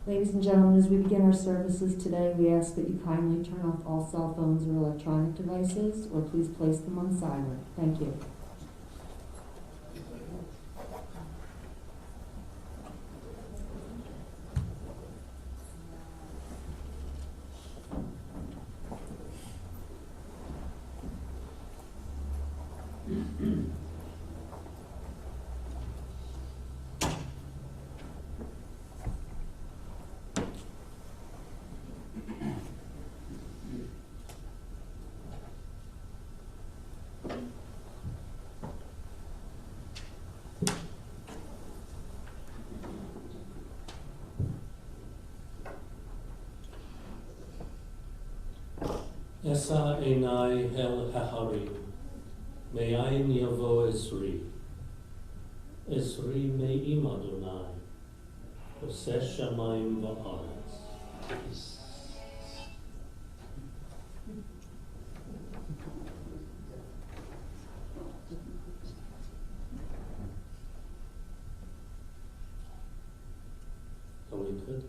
Ladies and gentlemen, as we begin our services today, we ask that you kindly turn off all cell phones or electronic devices, or please place them on silent. Thank you. Esa enai el haharim, me'ayin yavo Ezri. Ezri me'im Adonai, oseh shamayim va'aretz. Are we good?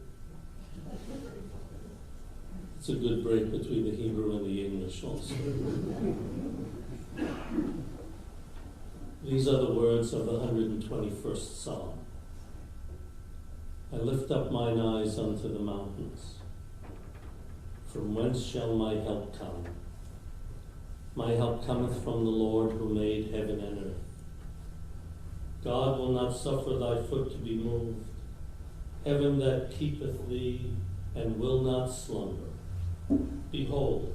It's a good break between the Hebrew and the English also. These are the words of the 121st Psalm. I lift up mine eyes unto the mountains. From whence shall my help come? My help cometh from the Lord who made heaven and earth. God will not suffer thy foot to be moved. Heaven that keepeth thee and will not slumber. Behold,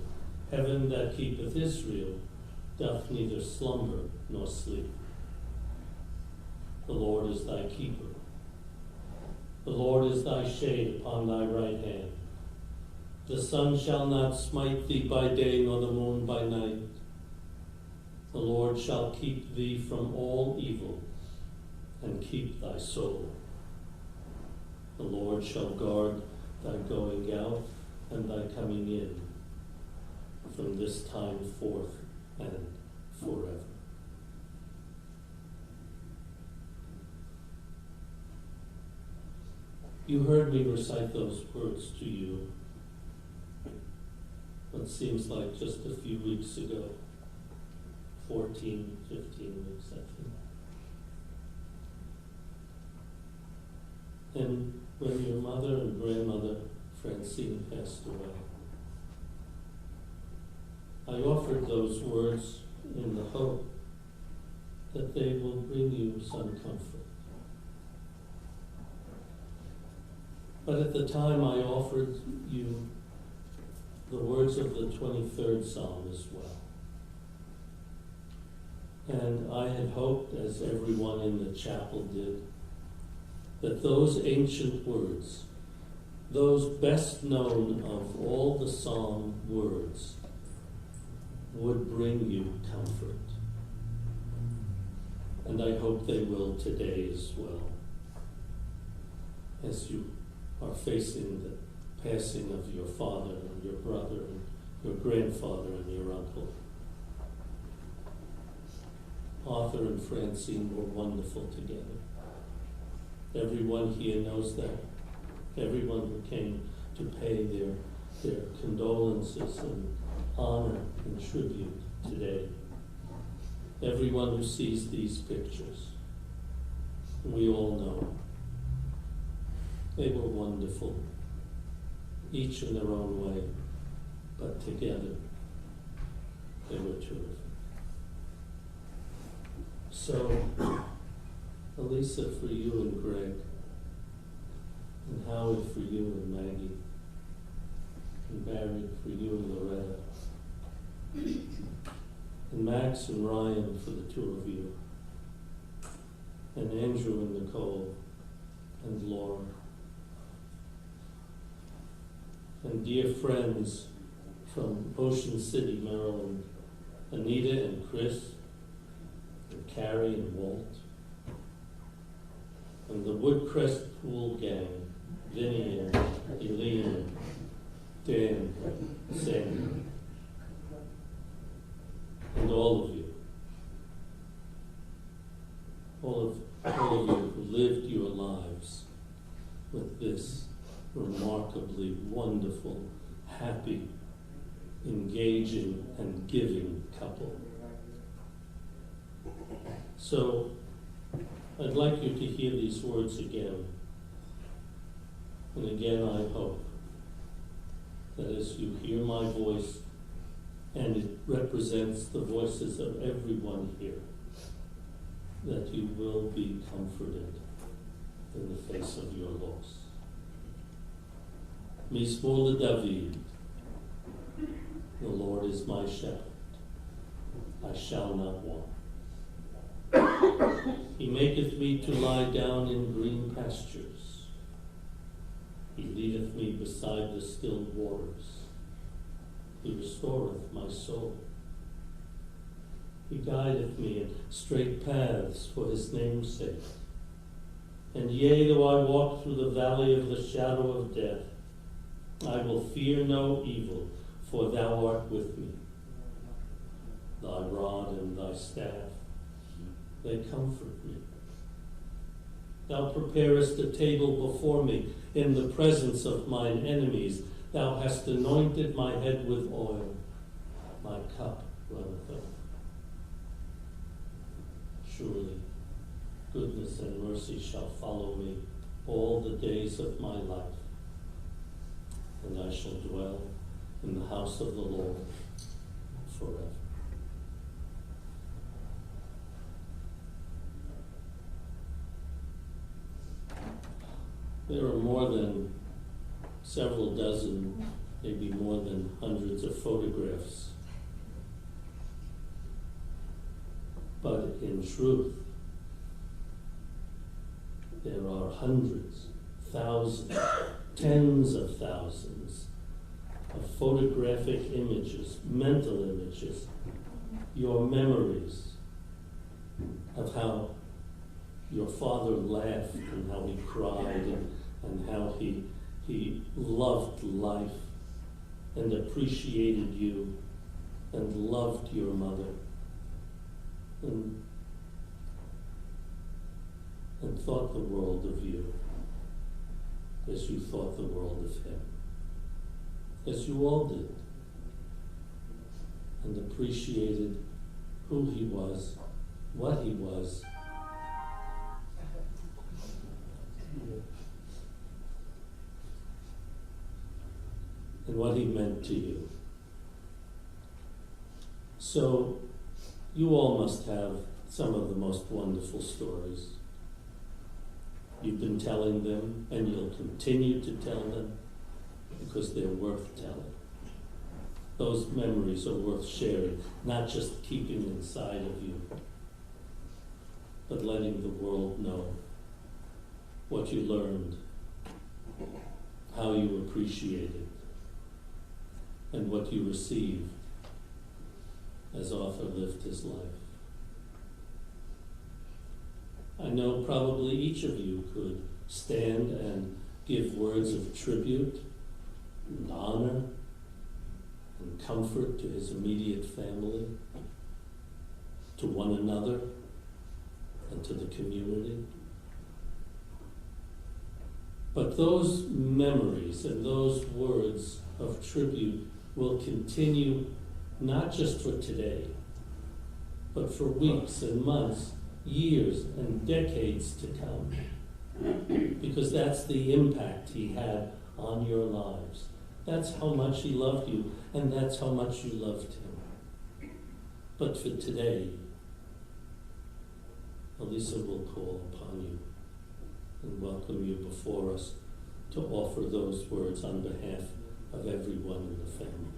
heaven that keepeth Israel doth neither slumber nor sleep. The Lord is thy keeper. The Lord is thy shade upon thy right hand. The sun shall not smite thee by day, nor the moon by night. The Lord shall keep thee from all evil, and keep thy soul. The Lord shall guard thy going out and thy coming in, from this time forth and forever. You heard me recite those words to you what seems like just a few weeks ago, 14, 15 weeks, I think. And when your mother and grandmother Francine passed away, I offered those words in the hope that they will bring you some comfort. But at the time I offered you the words of the 23rd Psalm as well. And I had hoped, as everyone in the chapel did, that those ancient words, those best known of all the psalm words, would bring you comfort. And I hope they will today as well, as you are facing the passing of your father and your brother and your grandfather and your uncle. Arthur and Francine were wonderful together. Everyone here knows that. Everyone who came to pay their condolences and honor and tribute today. Everyone who sees these pictures. We all know. They were wonderful, each in their own way, but together they were terrific. So, Elisa for you and Greg, and Howard for you and Maggie, and Barry for you and Loretta, and Max and Ryan for the two of you, and Andrew and Nicole, and Laura. And dear friends from Ocean City, Maryland, Anita and Chris, and Carrie and Walt, and the Woodcrest Pool Gang, Vinny and Eileen, Dan, Sandy, and all of you. All of you who lived your lives with this remarkably wonderful, happy, engaging, and giving couple. So, I'd like you to hear these words again. And again, I hope that as you hear my voice, and it represents the voices of everyone here, that you will be comforted in the face of your loss. Mizmor David, the Lord is my shepherd, I shall not want. He maketh me to lie down in green pastures. He leadeth me beside the still waters. He restoreth my soul. He guideth me in straight paths for his name's sake. And yea, though I walk through the valley of the shadow of death, I will fear no evil, for thou art with me. Thy rod and thy staff, they comfort me. Thou preparest a table before me in the presence of mine enemies. Thou hast anointed my head with oil. My cup runneth over. Surely goodness and mercy shall follow me all the days of my life, and I shall dwell in the house of the Lord forever. There are more than several dozen, maybe more than hundreds of photographs. But in truth, there are hundreds, thousands, tens of thousands of photographic images, mental images, your memories of how your father laughed and how he cried and how he loved life and appreciated you and loved your mother and thought the world of you as you thought the world of him, as you all did, and appreciated who he was, what he was, and what he meant to you. So you all must have some of the most wonderful stories. You've been telling them, and you'll continue to tell them, because they're worth telling. Those memories are worth sharing, not just keeping inside of you, but letting the world know what you learned, how you appreciated, and what you received as Arthur lived his life. I know probably each of you could stand and give words of tribute and honor and comfort to his immediate family, to one another, and to the community. But those memories and those words of tribute will continue not just for today, but for weeks and months, years and decades to come. Because that's the impact he had on your lives. That's how much he loved you, and that's how much you loved him. But for today, Elisa will call upon you and welcome you before us to offer those words on behalf of everyone in the family.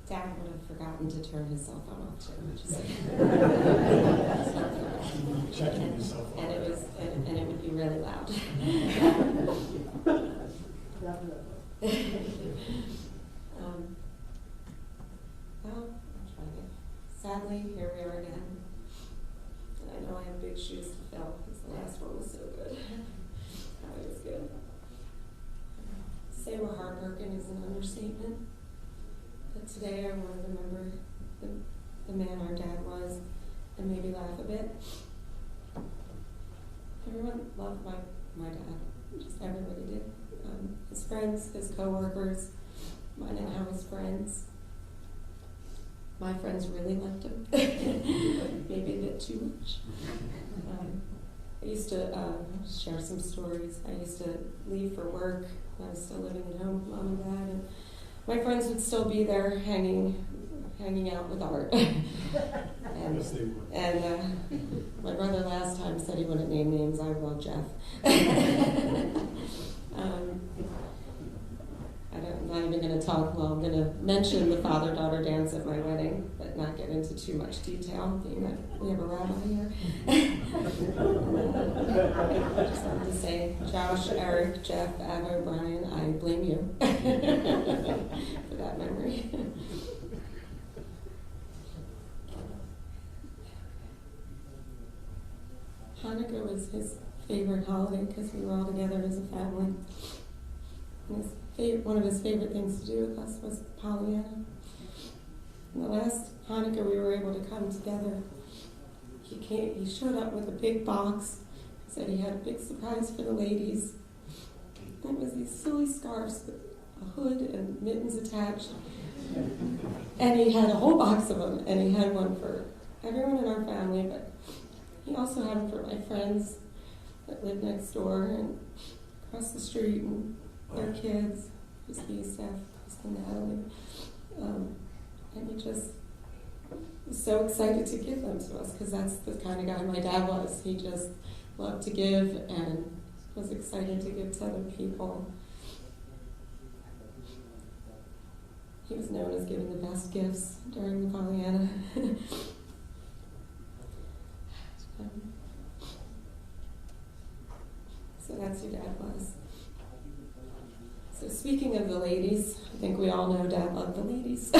Dad would have forgotten to turn his cell phone off too. Checking his cell phone. And it was, and it would be really loud. Well, I'm trying to. Sadly, here we are again. And I know I have big shoes to fill because the last one was so good. It was good. To say we're heartbroken is an understatement. But today I want to remember the man our dad was and maybe laugh a bit. Everyone loved my dad. Just everybody did. His friends, his co-workers, mine and Howie's friends. My friends really liked him. Maybe a bit too much. I used to share some stories. I used to leave for work. I was still living at home with Mom and Dad. And my friends would still be there hanging out with Art. And, Yes, they would. and my brother last time said he wouldn't name names. I will, Jeff. I'm not even going to talk. Well, I'm going to mention the father-daughter dance at my wedding, but not get into too much detail, being that we have a rabbi here. I just wanted to say, Josh, Eric, Jeff, Ava, Brian, I blame you. was his favorite holiday because we were all together as a family. And one of his favorite things to do with us was Pollyanna. And the last Hanukkah we were able to come together, he showed up with a big box. He said he had a big surprise for the ladies. And it was these silly scarves with a hood and mittens attached. And he had a whole box of them, and he had one for everyone in our family, but he also had them for my friends that lived next door and across the street, and their kids, Christy, Steph, Kristen, Natalie. And he just was so excited to give them to us, because that's the kind of guy my dad was. He just loved to give and was excited to give to other people. He was known as giving the best gifts during the Pollyanna. So that's who Dad was. So speaking of the ladies, I think we all know Dad loved the ladies.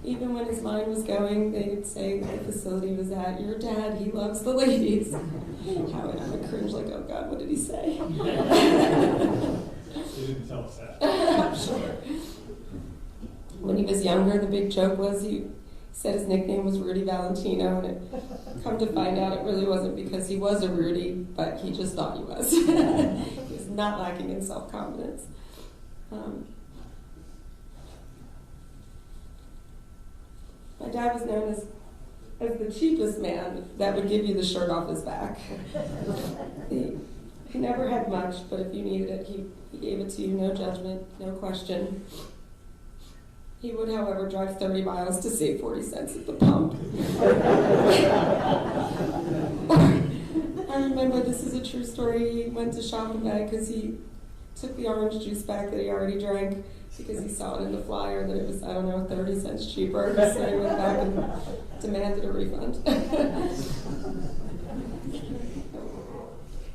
Even when his mind was going, they'd say that the facility was at, your dad, he loves the ladies. Howard and I would cringe like, oh God, what did he say? He didn't tell us that. I'm sure. When he was younger, the big joke was he said his nickname was Rudy Valentino, and it come to find out it really wasn't because he was a Rudy, but he just thought he was. He was not lacking in self-confidence. My dad was known as the cheapest man that would give you the shirt off his back. He never had much, but if you needed it, he gave it to you, no judgment, no question. He would, however, drive 30 miles to save 40 cents at the pump. I remember, this is a true story, he went to shop a bag because he took the orange juice back that he already drank because he saw it in the flyer that it was, 30 cents cheaper. So he went back and demanded a refund.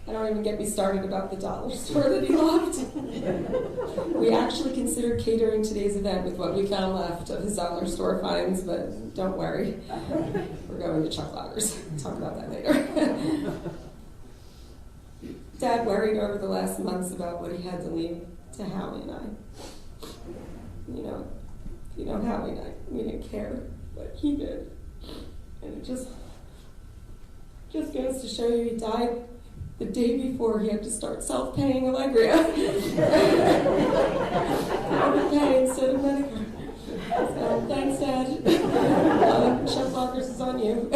I don't even get me started about the dollar store that he loved. We actually considered catering today's event with what we found left of his dollar store finds, but don't worry. We're going to Chuck Loggers. Talk about that later. Dad worried over the last months about what he had to leave to Howie and I. You know Howie and I, we didn't care, but he did. And it just goes to show you he died the day before he had to start self-paying Allegria. Pay instead of Medicare. So, thanks, Dad. Chef Lockers is on you.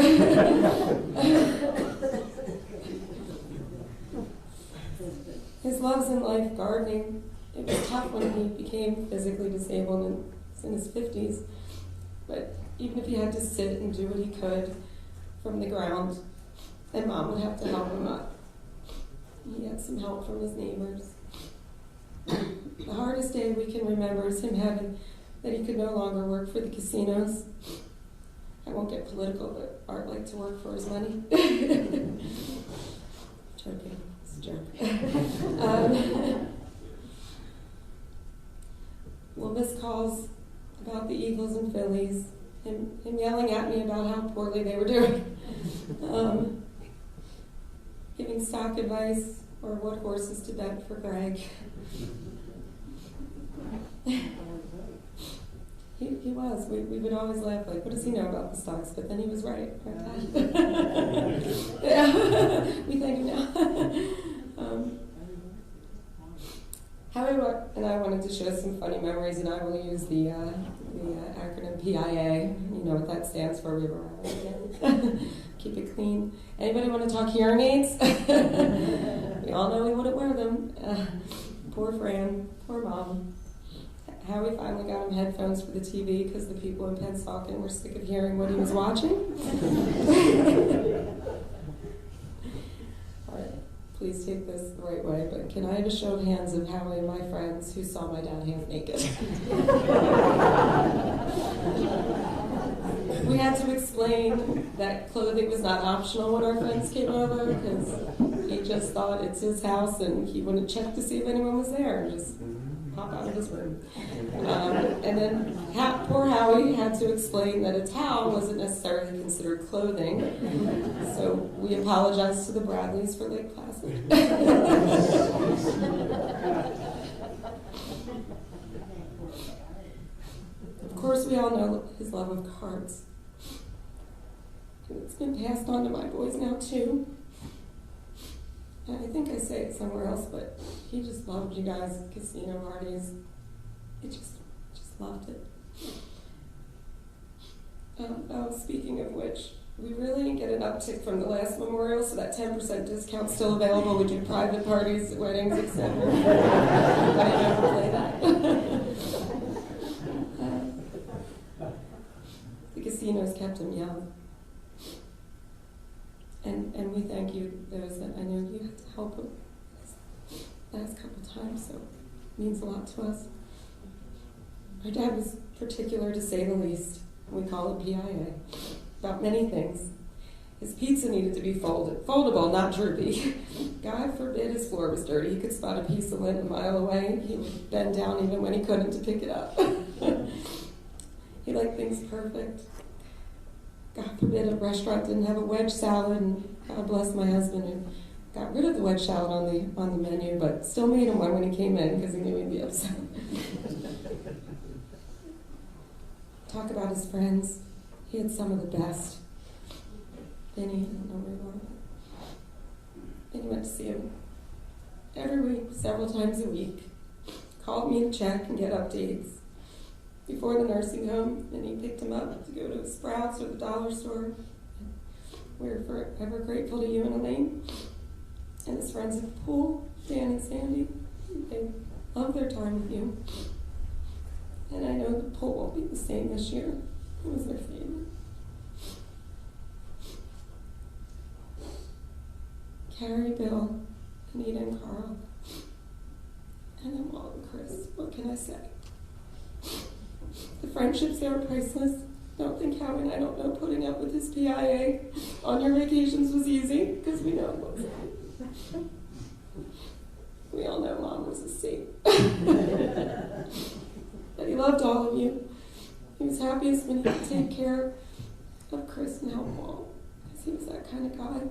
His loves in life, gardening. It was tough when he became physically disabled and was in his 50s. But even if he had to sit and do what he could from the ground, and Mom would have to help him up. He had some help from his neighbors. The hardest day we can remember is him having that he could no longer work for the casinos. I won't get political, but Art liked to work for his money. Joking, it's a joke. We'll miss calls about the Eagles and Phillies, him yelling at me about how poorly they were doing. Giving stock advice or what horses to bet for Greg. He was. We would always laugh like, what does he know about the stocks? But then he was right. Yeah, we thank him now. Howie and I wanted to share some funny memories, and I will use the acronym PIA. You know what that stands for. We were again. Keep it clean. Anybody want to talk hearing aids? We all know we wouldn't wear them. Poor Fran, poor Mom. Howie finally got him headphones for the TV because the people in Pennsauken were sick of hearing what he was watching. All right, please take this the right way, but can I have a show of hands of Howie and my friends who saw my dad half naked? We had to explain that clothing was not optional when our friends came over because He just thought it's his house, and he wouldn't check to see if anyone was there, and just pop out of his room. And then poor Howie had to explain that a towel wasn't necessarily considered clothing, so we apologized to the Bradleys for Lake Placid. Of course, we all know his love of cards. It's been passed on to my boys now, too. And I think I say it somewhere else, but he just loved you guys, casino parties. He just loved it. Speaking of which, we really didn't get an uptick from the last memorial, so that 10% discount's still available. We do private parties, weddings, etc. I never play that. The casinos kept him young. And we thank you, those that I know you had to help him this last couple times, so it means a lot to us. My dad was particular, to say the least. We call it PIA, about many things. His pizza needed to be foldable, not droopy. God forbid his floor was dirty. He could spot a piece of lint a mile away. He would bend down even when he couldn't to pick it up. He liked things perfect. God forbid a restaurant didn't have a wedge salad, and God bless my husband who got rid of the wedge salad on the menu, but still made him one when he came in because he knew he'd be upset. Talk about his friends. He had some of the best. Benny, I don't know where you are. Benny went to see him every week, several times a week. Called me to check and get updates. Before the nursing home, and he picked him up to go to Sprouts or the dollar store. We're forever grateful to you and Elaine. And his friends at the pool, Dan and Sandy. They love their time with you. And I know the pool won't be the same this year. It was their favorite. Carrie, Bill, Anita, and Carl. And then Walt and Chris. What can I say? The friendships there are priceless. Don't think Howie and I don't know putting up with his PIA on your vacations was easy, because we know it wasn't. We all know Mom was a saint. But he loved all of you. He was happiest when he could take care of Chris and help Walt, because he was that kind of guy.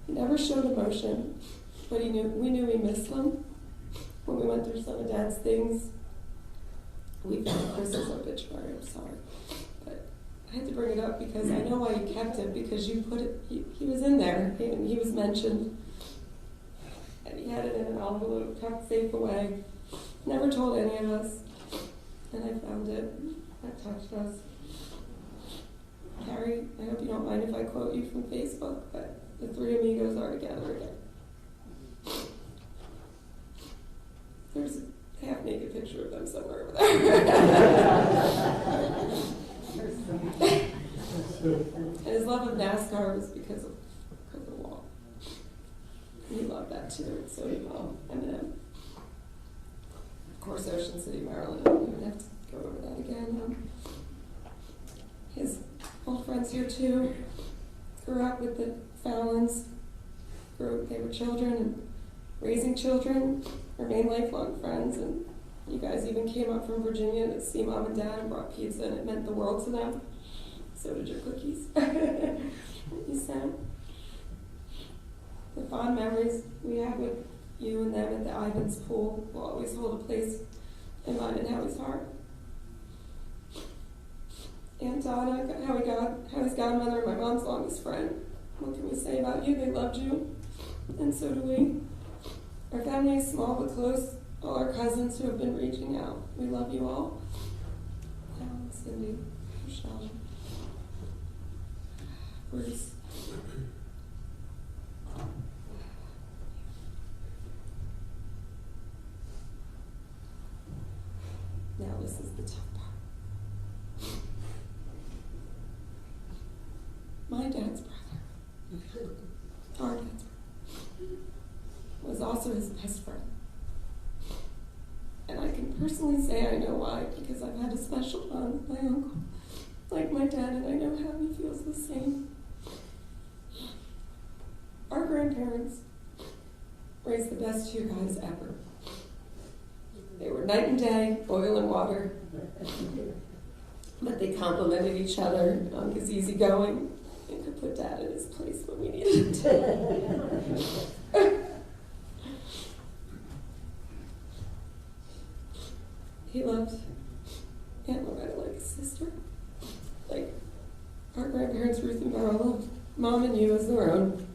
He never showed emotion, but we knew he missed them. When we went through some of Dad's things, we found Chris's obituary, I'm sorry. But I had to bring it up because I know why you kept it, because you put it, he was in there, and he was mentioned. And he had it in an envelope, tucked safe away. Never told any of us. And I found it. That touched us. Carrie, I hope you don't mind if I quote you from Facebook, but the three amigos are together again. There's a half-naked picture of them somewhere over there. And his love of NASCAR was because of Walt. He loved that too, so did Mom and him. Of course, Ocean City, Maryland. We don't have to go over that again. His old friends here too. Grew up with the Fallons. They were children and raising children. Remain lifelong friends, and you guys even came up from Virginia to see Mom and Dad and brought pizza, and it meant the world to them. So did your cookies. You sent. The fond memories we have with you and them at the Ivans pool will always hold a place in mine and Howie's heart. Aunt Donna, Howie's godmother, my mom's longest friend. What can we say about you? They loved you, and so do we. Our family is small but close. All our cousins who have been reaching out. We love you all. Alan, Cindy, Michelle, Bruce. Now this is the tough part. My dad's brother, our dad's brother, was also his best friend. And I can personally say I know why, because I've had a special bond with my uncle, like my dad, and I know how he feels the same. Our grandparents raised the best two guys ever. They were night and day, oil and water. But they complimented each other. Unc is easygoing and could put Dad in his place when we needed him to. He loved Aunt Loretta like his sister. Like our grandparents, Ruth and Beryl, loved Mom and you as their own.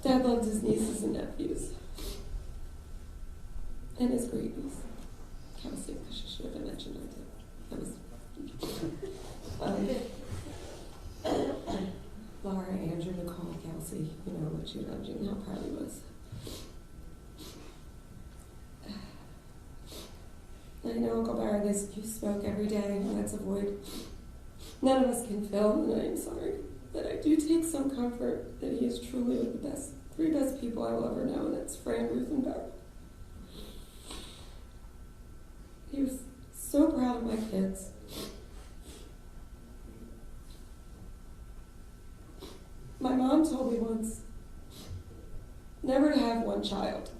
Dad loved his nieces and nephews. And his great niece, Kelsey. I should have mentioned her too. That was Laura, Andrew, Nicole, Kelsey. You know what she loved you and how proud he was. I know, Uncle Barry, you spoke every day, and that's a void none of us can fill, and I am sorry. But I do take some comfort that he is truly with the three best people I will ever know, and that's Fran, Ruth, and Beryl. He was so proud of my kids. My mom told me once never to have one child.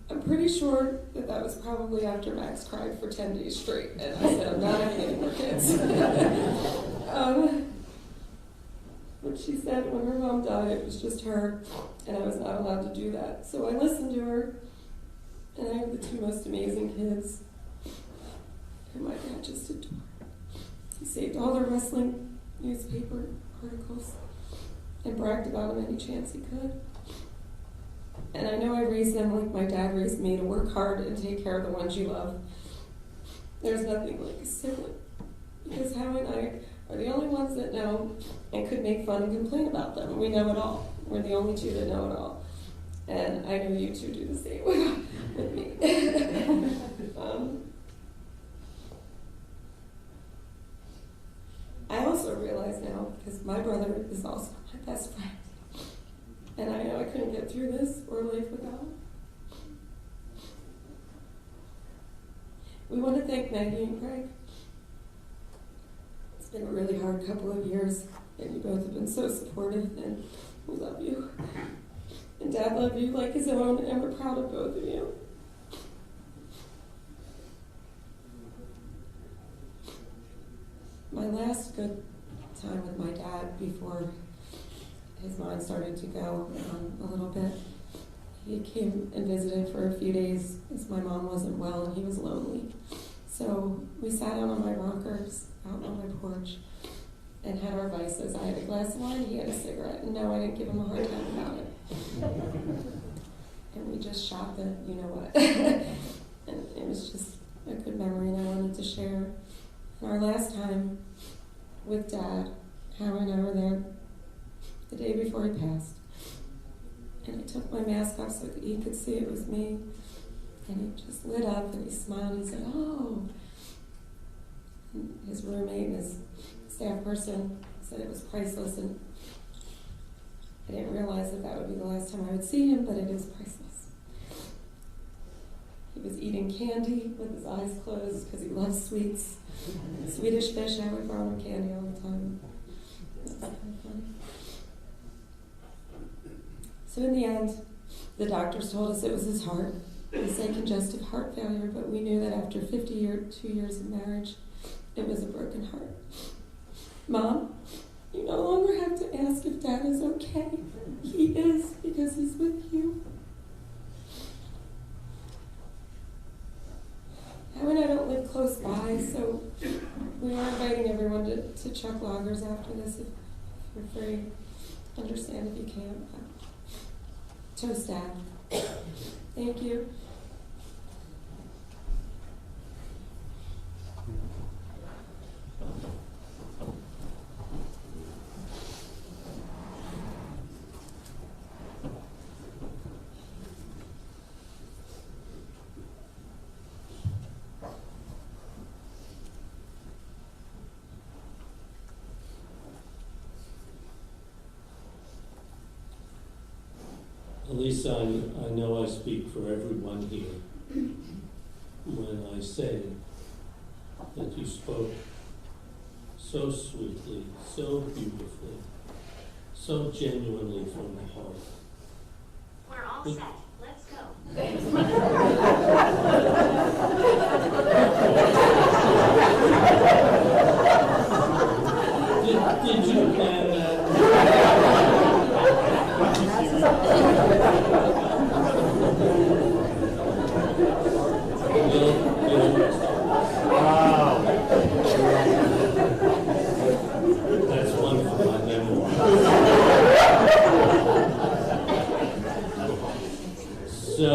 I'm pretty sure that was probably after Max cried for 10 days straight, and I said, I'm not having any more kids. But she said when her mom died, it was just her, and I was not allowed to do that. So I listened to her, and I have the two most amazing kids, and my dad just adored. He saved all their wrestling newspaper articles and bragged about them any chance he could. And I know I raised them like my dad raised me, to work hard and take care of the ones you love. There's nothing like a sibling, because Howie and I are the only ones that know and could make fun and complain about them. We know it all. We're the only two that know it all. And I know you two do the same with me. I also realize now, because my brother is also my best friend, and I know I couldn't get through this or life without him. We want to thank Maggie and Craig. It's been a really hard couple of years, and you both have been so supportive, and we love you. And Dad loved you like his own, and we're proud of both of you. My last good time with my dad before his mind started to go a little bit, he came and visited for a few days as my mom wasn't well and he was lonely. So we sat out on my rockers, out on my porch, and had our vices. I had a glass of wine, he had a cigarette, and no, I didn't give him a hard time about it. And we just shot the you-know-what. And it was just a good memory, and I wanted to share. And our last time with Dad, Howie and I were there the day before he passed. And I took my mask off so he could see it was me. And he just lit up and he smiled and he said, oh. And his roommate and his staff person said it was priceless, and I didn't realize that would be the last time I would see him, but it is priceless. He was eating candy with his eyes closed because he loves sweets. Swedish fish, I would brought him candy all the time. That's kind of funny. So in the end, the doctors told us it was his heart. They said congestive heart failure, but we knew that after 2 years of marriage, it was a broken heart. Mom, you no longer have to ask if Dad is okay. He is, because he's with you. Howie and I don't live close by, so we are inviting everyone to Chuck Loggers after this if you're free. Understand if you can't. Toast Dad. Thank you. Lisa, I know I speak for everyone here when I say that you spoke so sweetly, so beautifully, so genuinely from the heart. We're all It- set. Let's go. Did you plan that? Wow. That's one for my memoir. So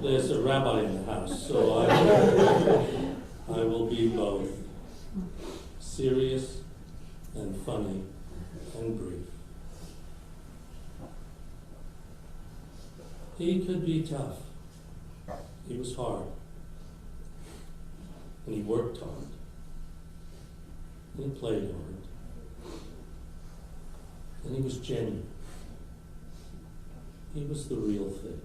there's a rabbi in the house, so I will be both serious and funny and brief. He could be tough. He was hard. And he worked hard. And he played hard. And he was genuine. He was the real thing.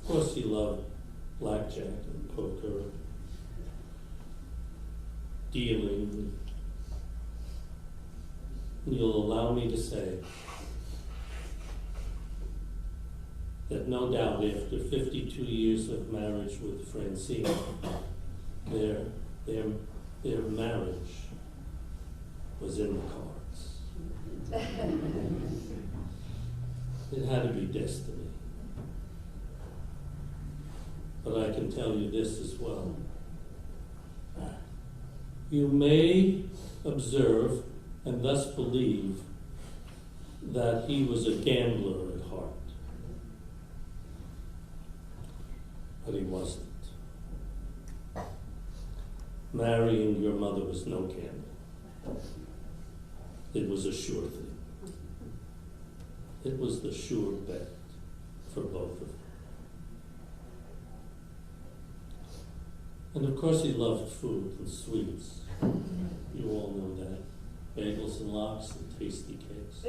Of course, he loved blackjack and poker, dealing. And you'll allow me to say that no doubt after 52 years of marriage with Francine, their marriage was in the cards. It had to be destiny. But I can tell you this as well. You may observe and thus believe that he was a gambler at heart. But he wasn't. Marrying your mother was no gamble. It was a sure thing. It was the sure bet for both of them. And of course he loved food and sweets. You all know that. Bagels and lox and tasty cakes.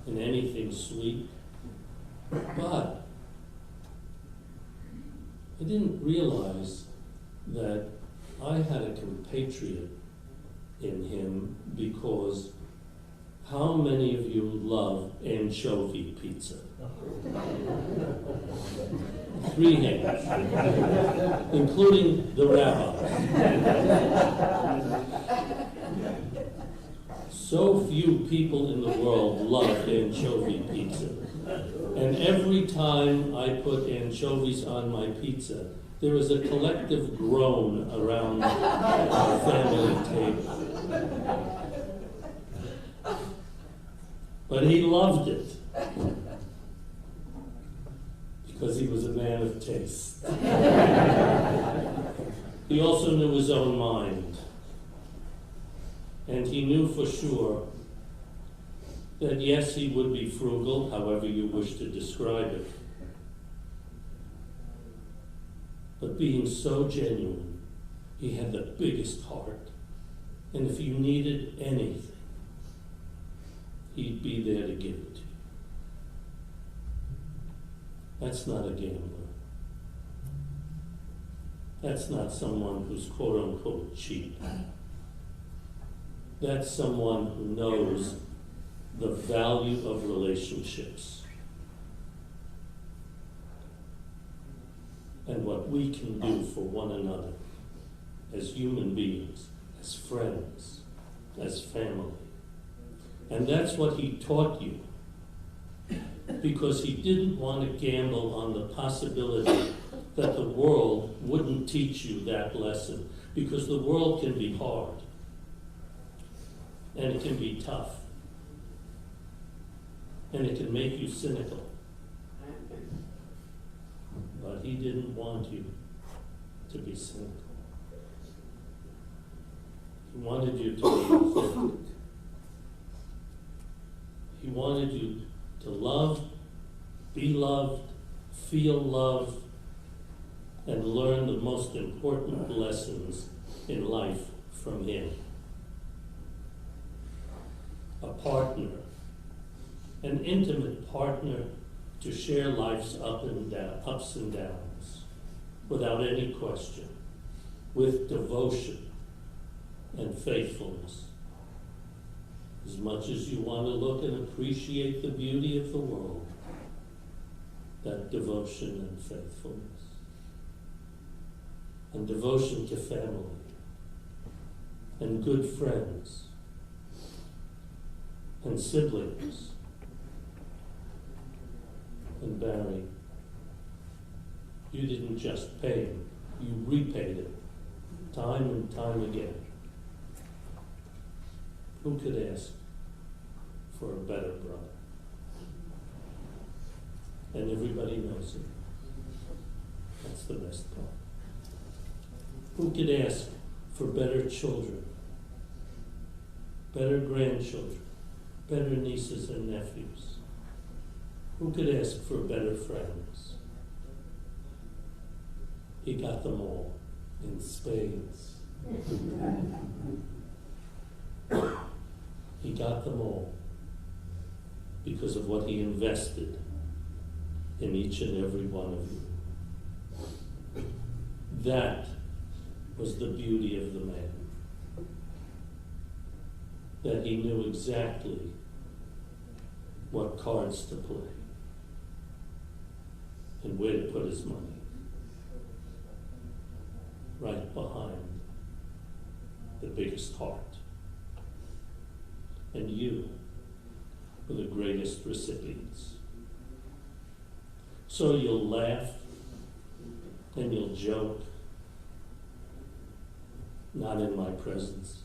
And anything sweet. But I didn't realize that I had a compatriot in him, because how many of you love anchovy pizza? 3 hands, including the rabbis. So few people in the world love anchovy pizza. And every time I put anchovies on my pizza, there was a collective groan around our family table. But he loved it, because he was a man of taste. He also knew his own mind. And he knew for sure that yes, he would be frugal, however you wish to describe it. But being so genuine, he had the biggest heart. And if you needed anything, he'd be there to give it to you. That's not a gambler. That's not someone who's quote unquote cheap. That's someone who knows the value of relationships and what we can do for one another as human beings, as friends, as family. And that's what he taught you, because he didn't want to gamble on the possibility that the world wouldn't teach you that lesson, because the world can be hard and it can be tough and it can make you cynical. But he didn't want you to be cynical. He wanted you to be authentic. He wanted you to love, be loved, feel love, and learn the most important lessons in life from him. A partner an intimate partner to share life's ups and downs, without any question, with devotion and faithfulness. As much as you want to look and appreciate the beauty of the world, that devotion and faithfulness. And devotion to family and good friends and siblings. And Barry, you didn't just pay him, you repaid him time and time again. Who could ask for a better brother? And everybody knows it. That's the best part. Who could ask for better children, better grandchildren, better nieces and nephews? Who could ask for better friends? He got them all in spades. He got them all because of what he invested in each and every one of you. That was the beauty of the man. That he knew exactly what cards to play and where to put his money. Right behind the biggest heart. And you were the greatest recipients. So you'll laugh and you'll joke, not in my presence.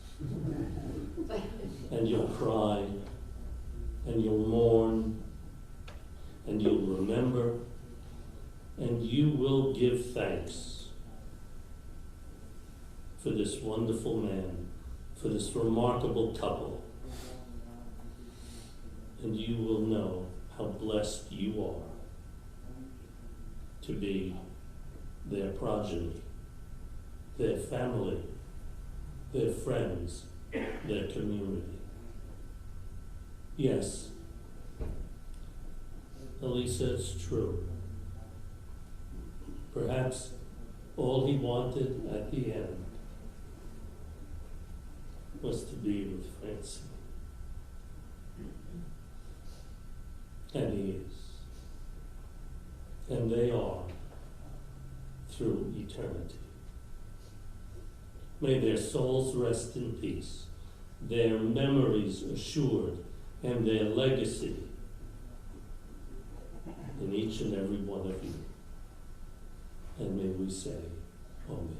And you'll cry, and you'll mourn, and you'll remember, and you will give thanks for this wonderful man, for this remarkable couple. And you will know how blessed you are to be their progeny, their family, their friends, their community. Yes, Elisa, it's true. Perhaps all he wanted at the end was to be with Francie. And he is. And they are through eternity. May their souls rest in peace, their memories assured, and their legacy in each and every one of you. And may we say, Amen.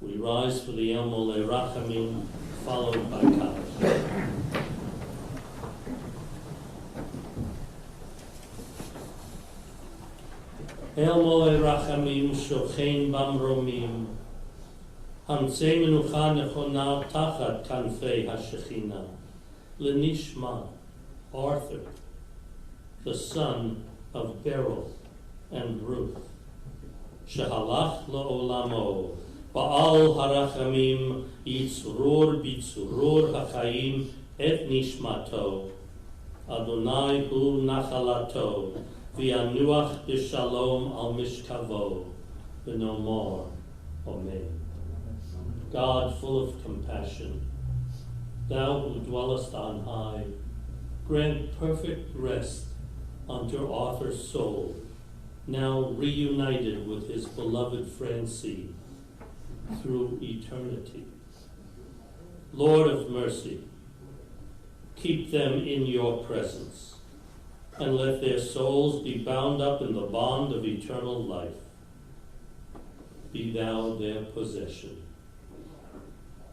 We rise for the El Mole Rachamim, followed by Kaddish. El Mole Rachamim, Shochein Bamromim, Hamtzei Menucha Nechona Tachat Kanfei HaShechina, Lenishma, Arthur, the son of Beryl and Ruth, Shehalach La'olamo, Ba'al Harachamim, Yitzrur Bitzurur HaChaim Et Nishmato, Adonai Hu Nachalato, V'yanuach B'Shalom Al Mishkavo, V'no more. Amen. God, full of compassion, thou who dwellest on high, grant perfect rest unto Arthur's soul, now reunited with his beloved Francie through eternity. Lord of mercy, keep them in your presence, and let their souls be bound up in the bond of eternal life. Be thou their possession,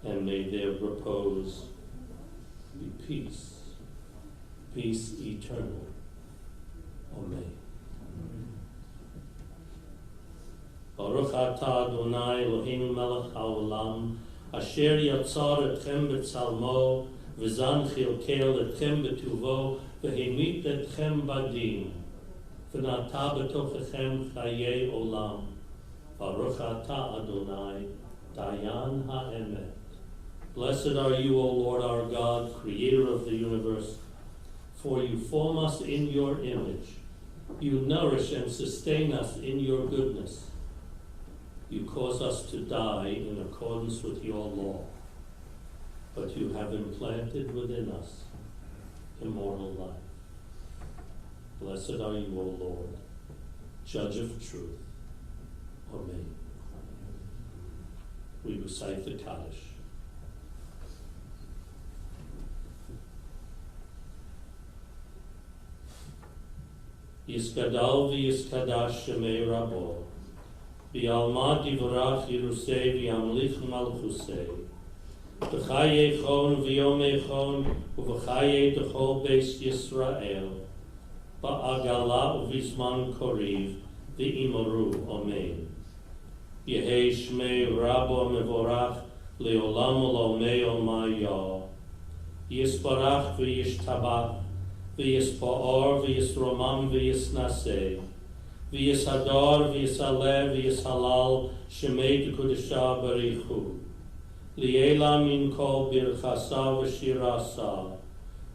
and may their repose be peace, peace eternal. Amen. Baruch atah Adonai Eloheinu melech haolam, asher yatzar etchem b'tzalmo, v'zan chilkel etchem b'tuvo, v'hemit etchem badin, v'nata b'tochechem chayei olam. Baruch atah Adonai, Dayan ha'emet. Blessed are you, O Lord our God, creator of the universe, For you form us in your image. You nourish and sustain us in your goodness. You cause us to die in accordance with your law, but you have implanted within us immortal life. Blessed are you, O Lord, Judge of truth. Amen. We recite the Kaddish. Yiskadal v'yiskadash shemei rabo, v'yalma divrach Yerusei v'yamlich malchusei, v'chaye chon v'yomei chon, u'v'chaye t'chol beis Yisrael, ba'agala u'vizman koriv, v'imoru, Amen. Yehei shmei rabo mevorach, le'olam u'lomei omaya, yisparach v'yishtabach, v'yispa'or, v'yisromam, v'yisnaseh, v'yisador, v'yisaleh, v'yishalal, shemei t'kudesha barichu, li'ela min kol birchasa v'shirasa,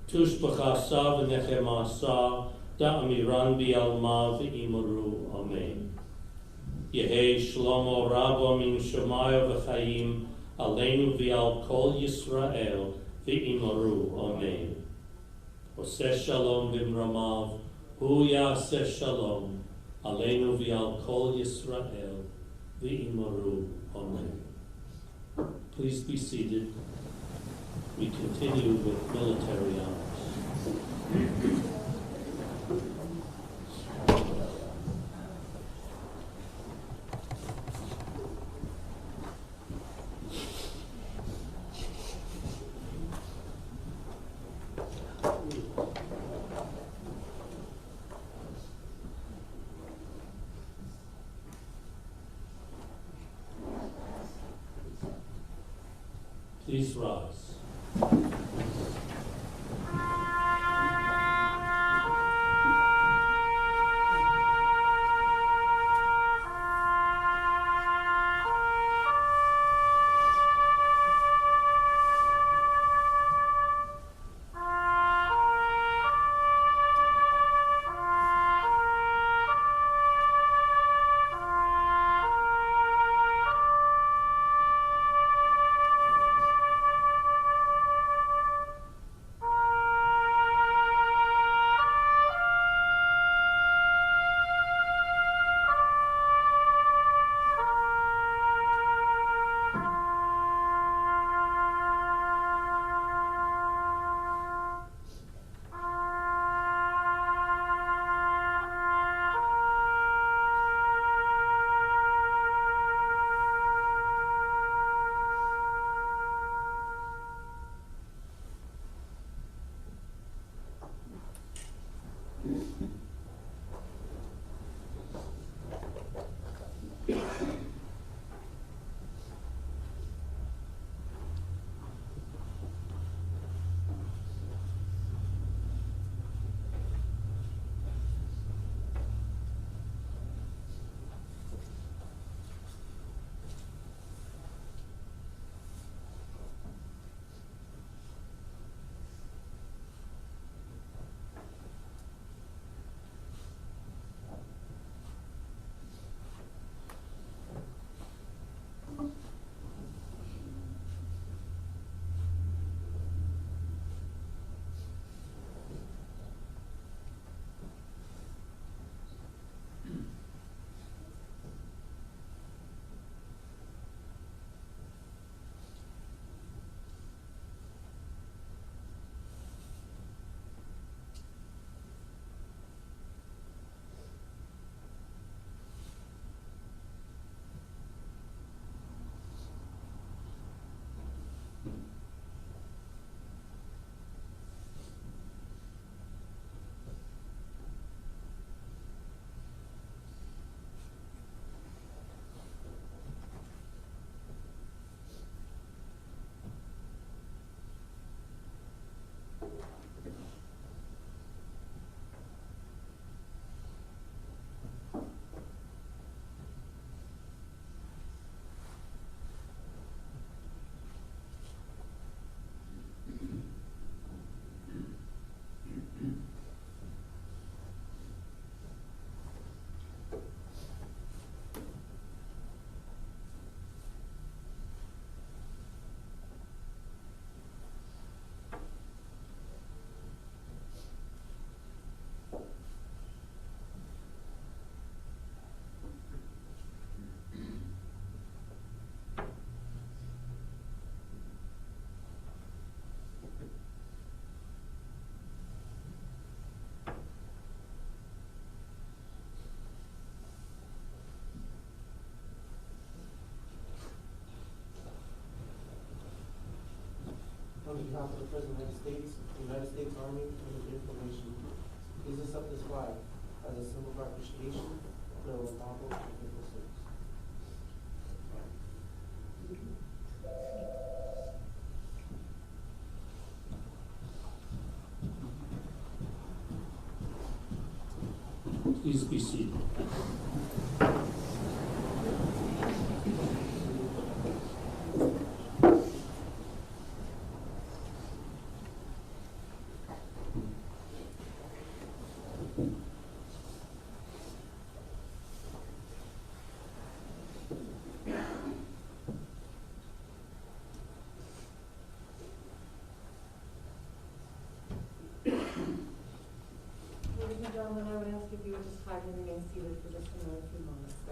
tushbachasa v'nechemasa, da'amiran bi'alma v'imoru, Amen. Yehei shlomo rabo min shemaya v'chayim, aleinu v'al kol Yisrael, v'imoru, Amen. Oseh shalom b'mramav, hu yaseh shalom, aleinu v'al kol Yisrael, v'imoru, Amen. Please be seated. We continue with military honors. Please rise. behalf of the President of the United States Army, and the information. Please accept this flag as a symbol of appreciation for the remarkable and faithful service. Please be seated. Ladies and gentlemen, I would ask if you would just kindly remain seated for just another few moments.